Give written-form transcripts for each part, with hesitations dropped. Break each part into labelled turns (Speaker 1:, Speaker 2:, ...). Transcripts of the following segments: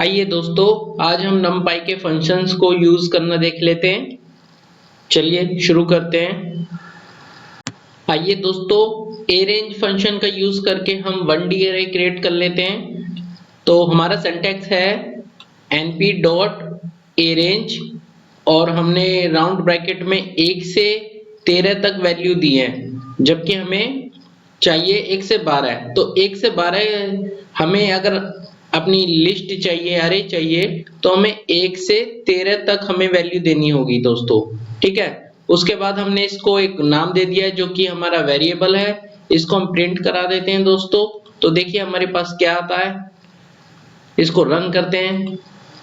Speaker 1: आइए दोस्तों, आज हम numpy के फंक्शंस को यूज करना देख लेते हैं। चलिए शुरू करते हैं। आइए दोस्तों, अरेंज फंक्शन का यूज करके हम 1D अरे क्रिएट कर लेते हैं। तो हमारा सिंटैक्स है np डॉट अरेंज और हमने राउंड ब्रैकेट में 1 से 13 तक वैल्यू दी है, जबकि हमें चाहिए 1 से 12। तो 1 से 12 हमें अगर अपनी लिस्ट चाहिए, अरे चाहिए, तो हमें 1 से 13 तक हमें वैल्यू देनी होगी दोस्तों। ठीक है, उसके बाद हमने इसको एक नाम दे दिया है जो कि हमारा वेरिएबल है। इसको हम प्रिंट करा देते हैं दोस्तों। तो देखिए हमारे पास क्या आता है, इसको रन करते हैं।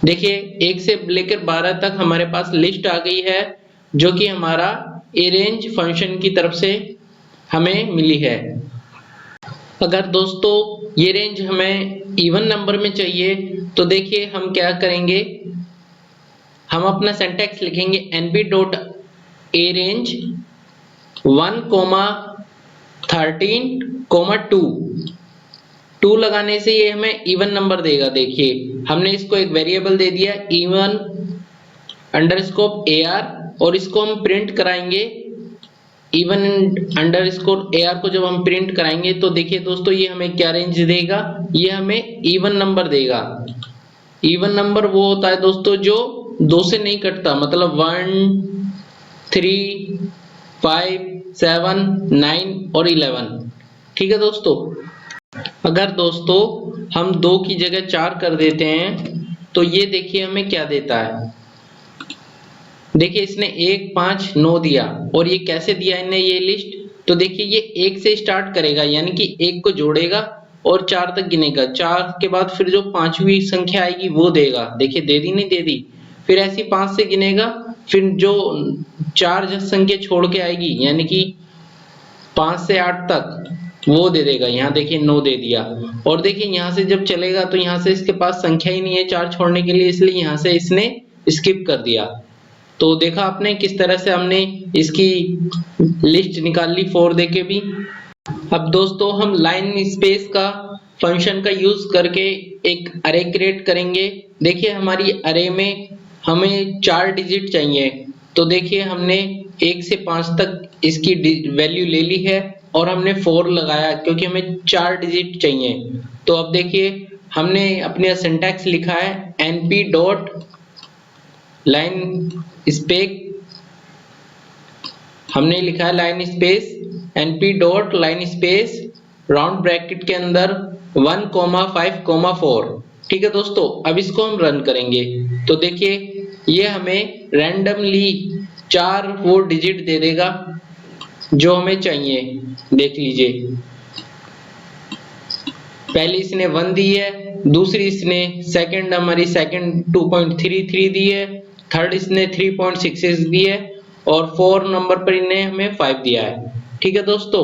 Speaker 1: देखिए 1 से लेकर 12 तक हमारे पास लिस्ट आ गई है, जो कि हमारा अरेंज फंक्शन की तरफ से हमें मिली है। अगर दोस्तों ये रेंज हमें इवन नंबर में चाहिए तो देखिए हम क्या करेंगे, हम अपना सिंटैक्स लिखेंगे np डॉट अरेंज 1, 13, 2। 2 लगाने से ये हमें इवन नंबर देगा। देखिए हमने इसको एक वेरिएबल दे दिया इवन अंडरस्कोर AR और इसको हम प्रिंट कराएंगे। इवन अंडरस्कोर AR को जब हम प्रिंट कराएंगे तो देखिए दोस्तों ये हमें क्या रेंज देगा, ये हमें इवन नंबर देगा। इवन नंबर वो होता है दोस्तों जो 2 से नहीं कटता, मतलब 1, 3, 5, 7, 9 और 11। ठीक है दोस्तों। अगर दोस्तों हम 2 की जगह 4 कर देते हैं तो ये देखिए हमें क्या देता है। देखिए इसने 1, 5, 9 दिया, और ये कैसे दिया इन्हें ये लिस्ट। तो देखिए ये 1 से स्टार्ट करेगा, यानी कि 1 को जोड़ेगा और 4 तक गिनेगा। 4 के बाद फिर जो 5वीं संख्या आएगी वो देगा। देखिए दे दी, नहीं दे दी। फिर ऐसी 5 से गिनेगा, फिर जो 4 संख्या छोड़ के आएगी, यानी कि 5 से 8 तक, वो दे देगा। यहाँ देखिए 9 दे दिया। और देखिए यहाँ से जब चलेगा तो यहाँ से इसके पास संख्या ही नहीं है 4 छोड़ने के लिए, इसलिए यहाँ से इसने स्किप कर दिया। तो देखा आपने किस तरह से हमने इसकी लिस्ट निकाल ली 4 देके भी। अब दोस्तों हम लाइन स्पेस का फंक्शन का यूज करके एक अरे क्रिएट करेंगे। देखिए हमारी अरे में हमें 4 डिजिट चाहिए। तो देखिए हमने 1 से 5 तक इसकी वैल्यू ले ली है और हमने 4 लगाया क्योंकि हमें 4 डिजिट चाहिए। तो अब देखिए हमने अपने सिंटैक्स लिखा है np डॉट लाइन स्पेस, हमने लिखा है line space np dot line space round bracket के अंदर 1, 5, 4। ठीक है दोस्तों। अब इसको हम रन करेंगे तो देखिए ये हमें रैंडमली 4 वो डिजिट दे देगा जो हमें चाहिए। देख लीजिए पहली इसने 1 दी है, दूसरी इसने सेकंड हमारी सेकंड 2.33 दी है, थर्ड इसने 3.66 दी है और 4 नंबर पर इन्हें हमें 5 दिया है। ठीक है दोस्तों।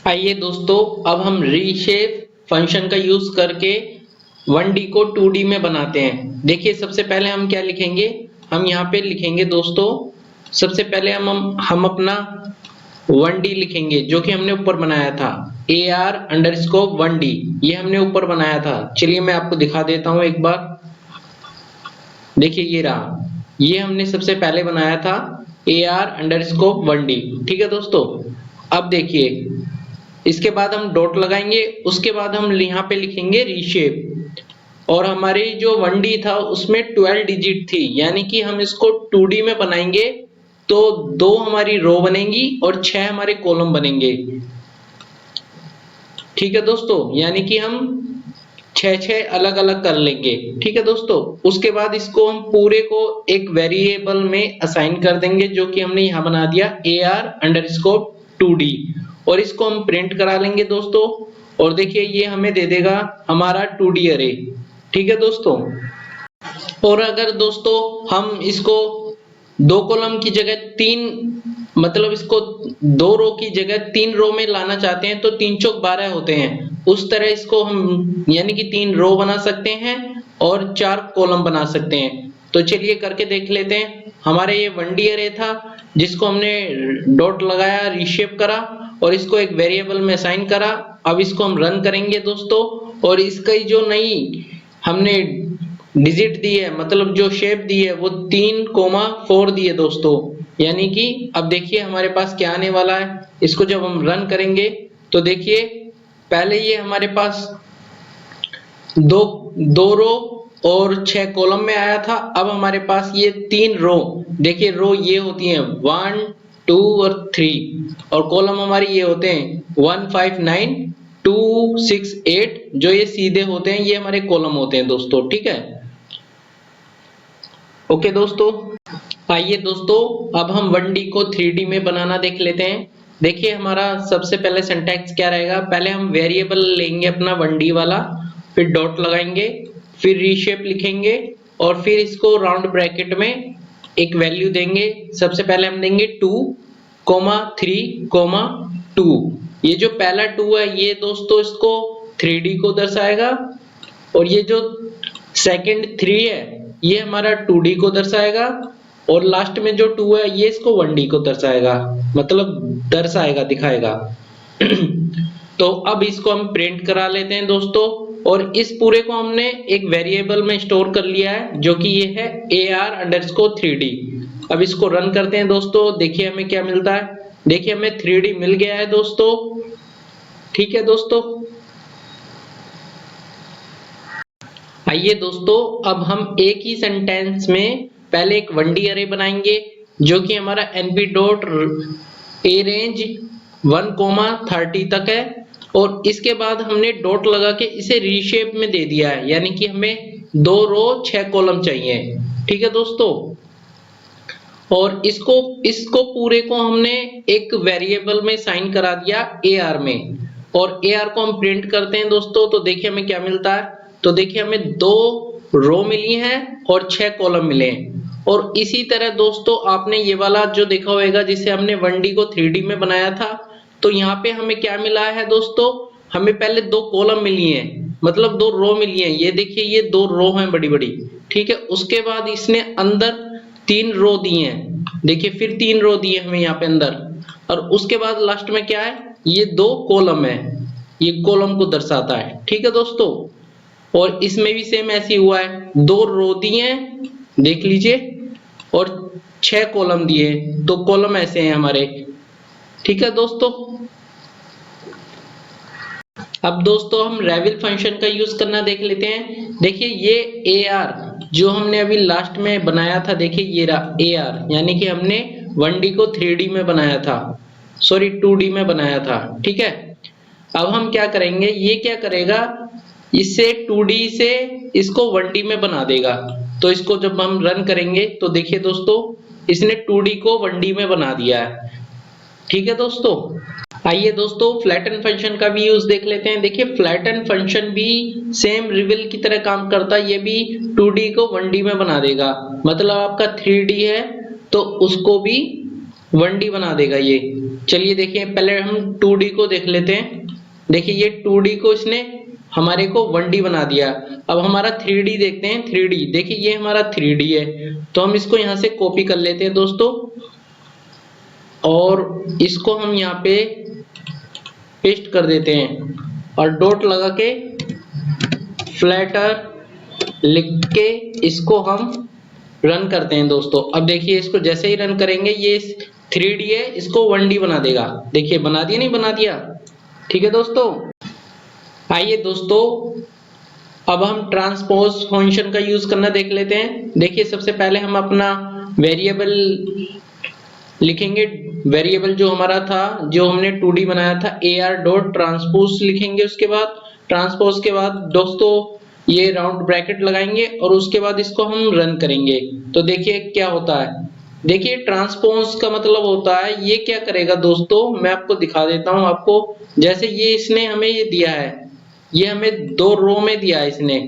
Speaker 1: आइए दोस्तों अब हम रीशेप फंक्शन का यूज करके 1D को 2D में बनाते हैं। देखिए सबसे पहले हम क्या लिखेंगे, हम यहाँ पे लिखेंगे दोस्तों, सबसे पहले हम अपना 1D लिखेंगे जो कि हमने ऊपर बनाया था AR अंडरस्कोर 1D, ये हमने ऊपर बनाया था। चलिए मैं आपको दिखा देता हूँ एक बार। देखिए ये रहा, ये हमने सबसे पहले बनाया था AR अंडरस्कोर 1D। ठीक है दोस्तों। अब देखिए इसके बाद हम डॉट लगाएंगे, उसके बाद हम यहाँ पे लिखेंगे रीशेप। और हमारी जो 1D था उसमें 12 डिजिट थी, यानी कि हम इसको 2D में बनाएंगे तो 2 हमारी रो बनेंगी और 6 हमारे कॉलम बनेंगे। ठीक है दोस्तों, यानी कि हम 6 अलग अलग कर लेंगे। ठीक है दोस्तों। उसके बाद इसको हम पूरे को एक वेरिएबल में असाइन कर देंगे जो कि हमने यहाँ बना दिया AR अंडरस्कोर 2D, और इसको हम प्रिंट करा लेंगे दोस्तों। और देखिए ये हमें दे देगा हमारा 2D अरे। ठीक है दोस्तों। और अगर दोस्तों हम इसको 2 कॉलम की जगह 3, मतलब इसको 2 रो की जगह 3 रो में लाना चाहते हैं तो 3 चौक 12 होते हैं, उस तरह इसको हम यानी कि 3 रो बना सकते हैं और 4 कॉलम बना सकते हैं। तो चलिए करके देख लेते हैं। हमारे ये 1D अरे था जिसको हमने डॉट लगाया, रीशेप करा और इसको एक वेरिएबल में असाइन करा। अब इसको हम रन करेंगे दोस्तों, और इसका जो नई हमने डिजिट दी है, मतलब जो शेप दी है वो 3,4 दी है दोस्तों। यानी कि अब देखिए हमारे पास क्या आने वाला है, इसको जब हम रन करेंगे तो देखिए पहले ये हमारे पास दो दो रो और 6 कॉलम में आया था। अब हमारे पास ये 3 रो, देखिए रो ये होती हैं 1 2 और 3 और कॉलम हमारे ये होते हैं 1 5 9 2 6 8, जो ये सीधे होते हैं ये हमारे कॉलम होते हैं दोस्तों। ठीक है, ओके दोस्तों। आइए दोस्तों अब हम 1D को 3D में बनाना देख लेते हैं। देखिए हमारा सबसे पहले सिंटैक्स क्या रहेगा, पहले हम वेरिएबल लेंगे अपना 1D वाला, फिर डॉट लगाएंगे, फिर रीशेप लिखेंगे और फिर इसको राउंड ब्रैकेट में एक वैल्यू देंगे। सबसे पहले हम देंगे 2, 3, 2। ये जो पहला 2 है ये दोस्तों इसको 3D को दर्शाएगा और ये जो सेकंड 3 है ये हमारा 2D को दर्शाएगा और लास्ट में जो 2 है ये इसको 1D को दर्शाएगा, मतलब दर्शाएगा, दिखाएगा। तो अब इसको हम प्रिंट करा लेते हैं दोस्तों और इस पूरे को हमने एक वेरिएबल में स्टोर कर लिया है जो कि ये है AR_3D। अब इसको रन करते हैं दोस्तों, देखिए हमें क्या मिलता है। देखिए हमें 3D मिल गया है दोस्तों। ठीक है दोस्तों, आइए दोस्तों अब हम एक ही सेंटेंस में पहले एक 1D अरे बनाएंगे जो कि हमारा np.arrange 1,30 तक है और इसके बाद हमने डॉट लगा के इसे रीशेप में दे दिया है, यानी कि हमें 2 रो 6 कॉलम चाहिए। ठीक है दोस्तों, और इसको पूरे को हमने एक वेरिएबल में साइन करा दिया AR में और AR को हम प्रिंट करते हैं दोस्तों। तो देखिए हमें क्या मिलता है, तो देखिए हमें 2 रो मिली हैं और 6 कॉलम मिले हैं। और इसी तरह दोस्तों आपने ये वाला जो देखा होगा जिसे हमने 1D को 3D में बनाया था, तो यहाँ पे हमें क्या मिला है दोस्तों, हमें पहले 2 कॉलम मिली हैं, मतलब 2 रो मिली हैं। ये देखिए ये 2 रो हैं बड़ी बड़ी। ठीक है, उसके बाद इसने अंदर 3 रो दिए हैं, देखिए फिर 3 रो दिए हमें यहाँ पे अंदर, और उसके बाद लास्ट में क्या है, ये 2 कॉलम है, ये कॉलम को दर्शाता है। ठीक है दोस्तों, और इसमें भी सेम ऐसे ही हुआ है, 2 रो दिए हैं देख लीजिए और 6 कॉलम दिए, तो कॉलम ऐसे हैं हमारे। ठीक है दोस्तों, अब दोस्तों हम रेविल फंक्शन का यूज करना देख लेते हैं। देखिए ये AR जो हमने अभी लास्ट में बनाया था, देखिए ये रहा AR, यानी कि हमने 1D को 3D में बनाया था, सॉरी 2D में बनाया था। ठीक है, अब हम क्या करेंगे, ये क्या करेगा, इससे 2D से इसको 1D में बना देगा। तो इसको जब हम रन करेंगे तो देखिए दोस्तों इसने 2D को 1D में बना दिया है। ठीक है दोस्तों, आइए दोस्तों फ्लैटन फंक्शन का भी यूज देख लेते हैं। देखिए फ्लैटन फंक्शन भी सेम रिविल की तरह काम करता है, ये भी 2D को 1D में बना देगा, मतलब आपका 3D है तो उसको भी 1D बना देगा ये। चलिए देखिए पहले हम 2D को देख लेते हैं। देखिए ये 2D को इसने हमारे को 1D बना दिया। अब हमारा 3D देखते हैं। 3D देखिए ये हमारा 3D है, तो हम इसको यहाँ से कॉपी कर लेते हैं दोस्तों और इसको हम यहाँ पे पेस्ट कर देते हैं और डॉट लगा के फ्लैटर लिख के इसको हम रन करते हैं दोस्तों। अब देखिए इसको जैसे ही रन करेंगे ये 3D है, इसको 1D बना देगा। देखिए बना दिया, नहीं बना दिया। ठीक है दोस्तों, आइए दोस्तों अब हम ट्रांसपोज फंक्शन का यूज करना देख लेते हैं। देखिए सबसे पहले हम अपना वेरिएबल लिखेंगे, वेरिएबल जो हमारा था जो हमने 2D बनाया था AR.ट्रांसपोज लिखेंगे। उसके बाद ट्रांसपोज के बाद दोस्तों ये राउंड ब्रैकेट लगाएंगे और उसके बाद इसको हम रन करेंगे। तो देखिए क्या होता है, देखिए ट्रांसपोज का मतलब होता है ये क्या करेगा दोस्तों, मैं आपको दिखा देता हूं आपको। जैसे ये इसने हमें ये दिया है, ये हमें 2 रो में दिया है इसने,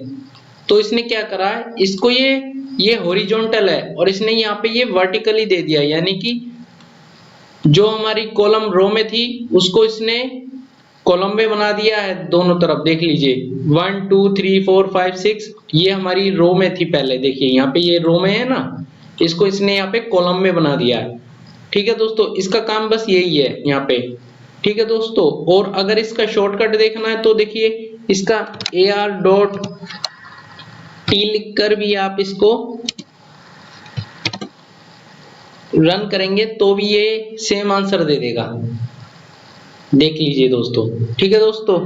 Speaker 1: तो इसने क्या करा है, इसको ये हॉरिजॉन्टल है और इसने यहाँ पे ये वर्टिकली दे दिया, यानी कि जो हमारी कॉलम रो में थी उसको इसने कॉलम में बना दिया है दोनों तरफ। देख लीजिए 1 2 3 4 5 6, ये हमारी रो में थी पहले, देखिए यहाँ पे ये रो में है ना, इसको इसने यहाँ पे कॉलम में बना दिया है। ठीक है दोस्तों, इसका काम बस यही है यहाँ पे। ठीक है दोस्तों, और अगर इसका शॉर्टकट देखना है तो देखिए इसका AR टी लिखकर भी आप इसको रन करेंगे तो भी ये सेम आंसर दे देगा। देख लीजिए दोस्तों। ठीक है दोस्तों।